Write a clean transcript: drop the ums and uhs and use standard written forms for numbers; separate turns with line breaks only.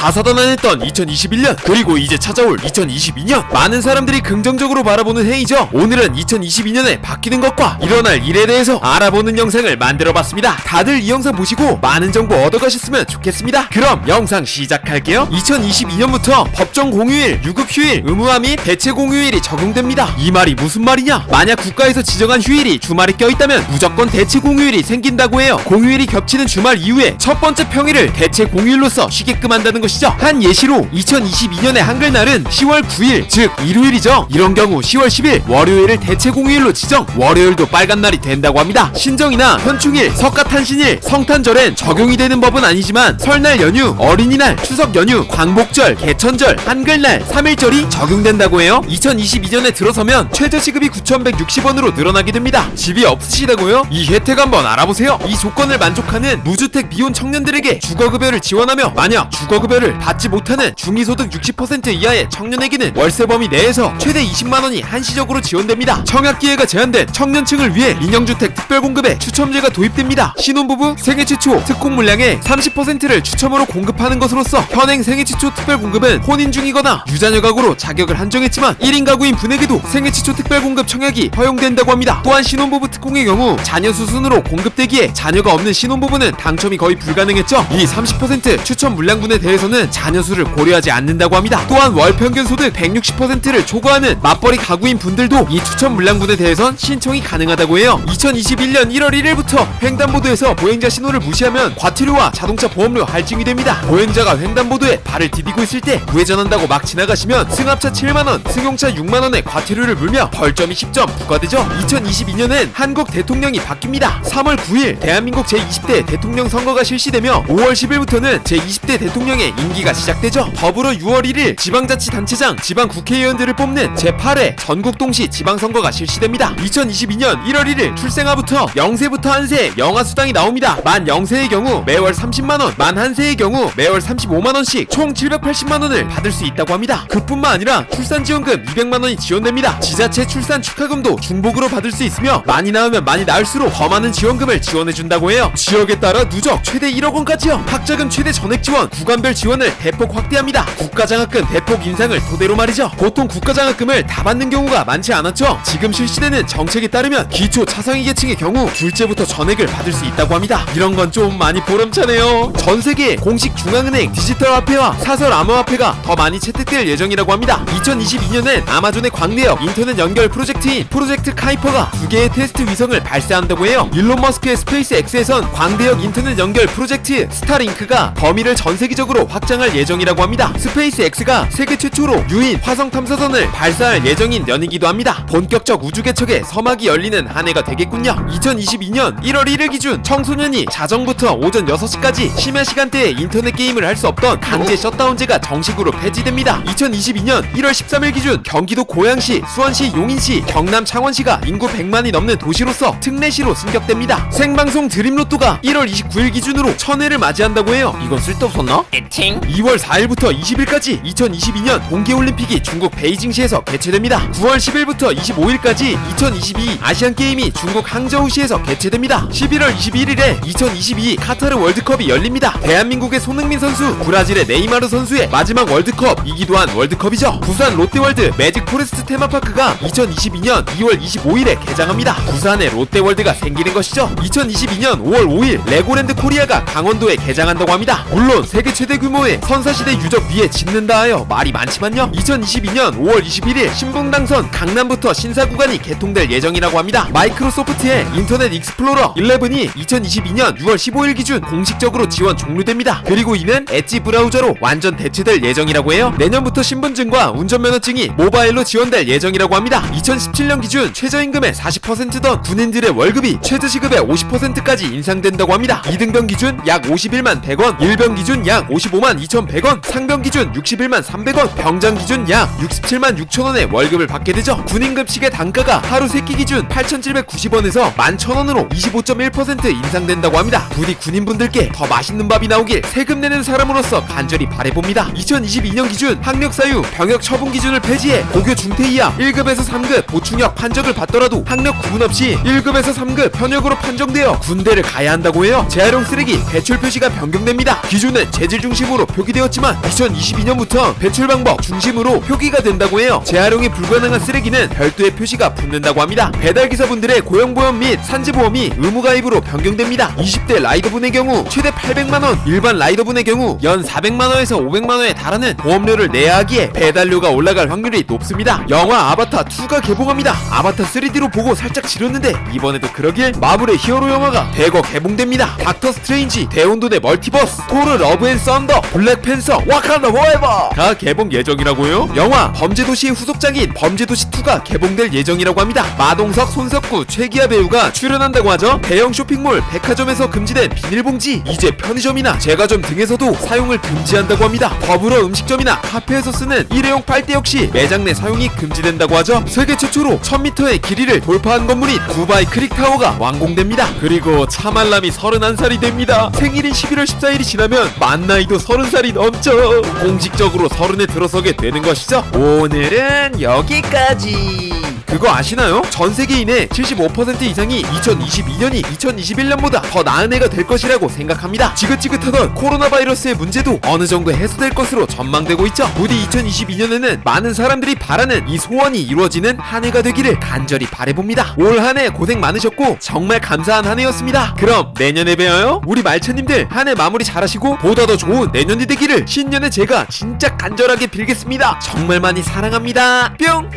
다사다난했던 2021년 그리고 이제 찾아올 2022년 많은 사람들이 긍정적으로 바라보는 해이죠. 오늘은 2022년에 바뀌는 것과 일어날 일에 대해서 알아보는 영상을 만들어봤습니다. 다들 이 영상 보시고 많은 정보 얻어가셨으면 좋겠습니다. 그럼 영상 시작할게요. 2022년부터 법정 공휴일, 유급휴일, 의무화 및 대체 공휴일이 적용됩니다. 이 말이 무슨 말이냐? 만약 국가에서 지정한 휴일이 주말에 껴있다면 무조건 대체 공휴일이 생긴다고 해요. 공휴일이 겹치는 주말 이후에 첫 번째 평일을 대체 공휴일로서 쉬게끔 한다는 것이죠. 한 예시로 2022년의 한글날은 10월 9일 즉 일요일이죠. 이런 경우 10월 10일 월요일을 대체 공휴일로 지정, 월요일도 빨간 날이 된다고 합니다. 신정이나 현충일, 석가탄신일, 성탄절엔 적용이 되는 법은 아니지만 설날 연휴, 어린이날, 추석 연휴, 광복절, 개천절, 한글날, 3일절이 적용된다고 해요. 2022년에 들어서면 최저시급이 9,160원으로 늘어나게 됩니다. 집이 없으시다고요? 이 혜택 한번 알아보세요. 이 조건을 만족하는 무주택 미혼 청년들에게 주거급여를 지원하며 만약 주거급여를 받지 못하는 중위소득 60% 이하의 청년에게는 월세 범위 내에서 최대 20만원이 한시적으로 지원됩니다. 청약기회가 제한된 청년층을 위해 민영주택 특별공급에 추첨제가 도입됩니다. 신혼부부 생애 최초 특공 물량의 30%를 추첨으로 공급하는 것으로서 현행 생애 최초 특별공급은 혼인 중이거나 유자녀 가구로 자격을 한정했지만 1인 가구인 분에게도 생애 최초 특별공급 청약이 허용된다고 합니다. 또한 신혼부부 특공의 경우 자녀 수순으로 공급되기에 자녀가 없는 신혼부부는 당첨이 거의 불가능했죠. 이 30% 추첨 물량분에 대해서는 자녀 수를 고려하지 않는다고 합니다. 또한 월 평균 소득 160%를 초과하는 맞벌이 가구인 분들도 이 추첨 물량분에 대해선 신청이 가능하다고 해요. 2021년 1월 1일부터 횡단보도에서 보행자 신호를 무시하면 과태료와 자동차 보험료 할증이 됩니다. 보행자가 횡단보도에 발을 디디고 있을 때 우회전한다고 막 지나가시면 승합차 7만원, 승용차 6만원의 과태료를 물며 벌점이 10점 부과되죠. 2022년엔 한국 대통령이 바뀝니다. 3월 9일 대한민국 제20대 대통령 선거가 실시되며 5월 10일부터는 제20대 대통령의 임기가 시작되죠. 더불어 6월 1일 지방자치단체장, 지방국회의원들을 뽑는 제8회 전국동시 지방선거가 실시됩니다. 2022년 1월 1일 출생아부터 0세부터 1세 영아수당이 나옵니다. 만 0세의 경우 매월 30만원, 만 1세의 경우 매월 35만원씩 총 780만원을 받을 수 있다고 합니다. 그뿐만 아니라 출산지원금 200만원이 지원됩니다. 지자체 출산 축하금도 중복으로 받을 수 있으며 많이 낳으면 많이 낳을수록 더 많은 지원금을 지원해준다고 해요. 지역에 따라 누적 최대 1억원까지요. 학자금 최대 전액 지원, 구간별 지원을 대폭 확대합니다. 국가장학금 대폭 인상을 토대로 말이죠. 보통 국가장학금을 다 받는 경우가 많지 않았죠. 지금 실시되는 정책에 따르면 기초 차상위 계층의 경우 둘째부터 전액을 받을 수 있다고 합니다. 이런 건 좀 많이 보람차네요. 전세계 공식 중앙은행 디지털 화폐와 사설 암호화폐가 더 많이 채택될 예정이라고 합니다. 2022년엔 아마존의 광대역 인터넷 연결 프로젝트인 프로젝트 카이퍼가 2개의 테스트 위성을 발사한다고 해요. 일론 머스크의 스페이스 X에선 광대역 인터넷 연결 프로젝트 스타링크가 범위를 전 세계적으로 확장할 예정이라고 합니다. 스페이스 X가 세계 최초로 유인 화성 탐사선을 발사할 예정인 년이기도 합니다. 본격적 우주 개척의 서막이 열리는 한 해가 되겠군요. 2022년 1월 1일 기준 청소년이 자정부터 오전 6시까지 심야 시간대에 인터넷 게임을 할 수 없던 강제 셧다운제가 정식으로 폐지됩니다. 2022년 1월 13일 기준 경기도 고양시, 수원시, 용인시, 경남 창원시가 인구 100만이 넘는 도시로서 특례시로 승격됩니다. 생방송 드림로또가 1월 29일 기준으로 1000회를 맞이한다고 해요. 이건 쓸데없었나? 2월 4일부터 20일까지 2022년 동계올림픽이 중국 베이징시에서 개최됩니다. 9월 10일부터 25일까지 2022 아시안게임이 중국 항저우시에서 개최됩니다. 11월 21일에 2022 카타르 월드컵이 열립니다. 대한민국의 손흥민 선수, 브라질의 네이마르 선수의 마지막 월드컵이기도 한 월드컵이죠. 부산 롯데월드 매직 포레스트 테마파크가 2022년 2월 25일에 개장합니다. 부산에 롯데월드가 생기는 것이죠. 2022년 5월 5일 레고랜드 코리아가 강원도에 개장한다고 합니다. 물론 세계 최대 규모의 선사시대 유적 위에 짓는다 하여 말이 많지만요. 2022년 5월 21일 신분당선 강남부터 신사구간이 개통될 예정이라고 합니다. 마이크로소프트의 인터넷 익스플로러 11이 2022년 6월 15일 기준 공식적으로 지원 종료됩니다. 그리고 이는 엣지 브라우저로 완전 대체될 예정이라고 해요. 내년부터 신분증과 운전면허증이 모바일로 지원될 예정이라고 합니다. 2017년 기준 최저임금의 40%던 군인들의 월급이 최저시급의 50%까지 인상된다고 합니다. 2등병 기준 약 51만 100원, 1병 기준 약 55만 2100원, 상병 기준 61만 300원, 병장 기준 약 67만 6천원의 월급을 받게 되죠. 군인급식의 단가가 하루 3끼 기준 8,790원에서 11,000원으로 25.1% 인상된다고 합니다. 부디 군인분들께 더 맛있는 밥이 나오길 세금 내는 사람으로서 간절히 바라봅니다. 2022년 기준 학력사유 병역 처분 기준을 폐지해 고교 중퇴 이하 1급에서 3급 보충역 판정을 받더라도 학력 구분 없이 1급에서 3급 현역으로 판정되어 군대를 가야 한다고 해요. 재활용 쓰레기 배출 표시가 변경됩니다. 기준은 재질 중심으로 중심으로 표기되었지만 2022년부터 배출 방법 중심으로 표기가 된다고 해요. 재활용이 불가능한 쓰레기는 별도의 표시가 붙는다고 합니다. 배달기사분들의 고용보험 및 산지보험이 의무가입으로 변경됩니다. 20대 라이더분의 경우 최대 800만원, 일반 라이더분의 경우 연 400만원에서 500만원에 달하는 보험료를 내야 하기에 배달료가 올라갈 확률이 높습니다. 영화 아바타2가 개봉합니다. 아바타 3D로 보고 살짝 지렸는데 이번에도 그러길 마블의 히어로 영화가 대거 개봉됩니다. 닥터 스트레인지, 대혼돈의 멀티버스, 토르 러브 앤 썬더, 블랙팬서, 와칸다 포에버가 개봉 예정이라고요? 영화 범죄도시의 후속작인 범죄도시2가 개봉될 예정이라고 합니다. 마동석, 손석구, 최기아 배우가 출연한다고 하죠. 대형 쇼핑몰, 백화점에서 금지된 비닐봉지 이제 편의점이나 제과점 등에서도 사용을 금지한다고 합니다. 더불어 음식점이나 카페에서 쓰는 일회용 빨대 역시 매장 내 사용이 금지된다고 하죠. 세계 최초로 1000m의 길이를 돌파한 건물인 두바이 크릭타워가 완공됩니다. 그리고 차말람이 31살이 됩니다. 생일인 11월 14일이 지나면 만 나이도 30살이 넘죠. 공식적으로 30에 들어서게 되는 것이죠. 오늘은 여기까지. 그거 아시나요? 전 세계인의 75% 이상이 2022년이 2021년보다 더 나은 해가 될 것이라고 생각합니다. 지긋지긋하던 코로나 바이러스의 문제도 어느 정도 해소될 것으로 전망되고 있죠. 부디 2022년에는 많은 사람들이 바라는 이 소원이 이루어지는 한 해가 되기를 간절히 바라봅니다. 올 한 해 고생 많으셨고 정말 감사한 한 해였습니다. 그럼 내년에 봬요. 우리 말차님들 한 해 마무리 잘하시고 보다 더 좋은 내년이 되기를 신년에 제가 진짜 간절하게 빌겠습니다. 정말 많이 사랑합니다. 뿅!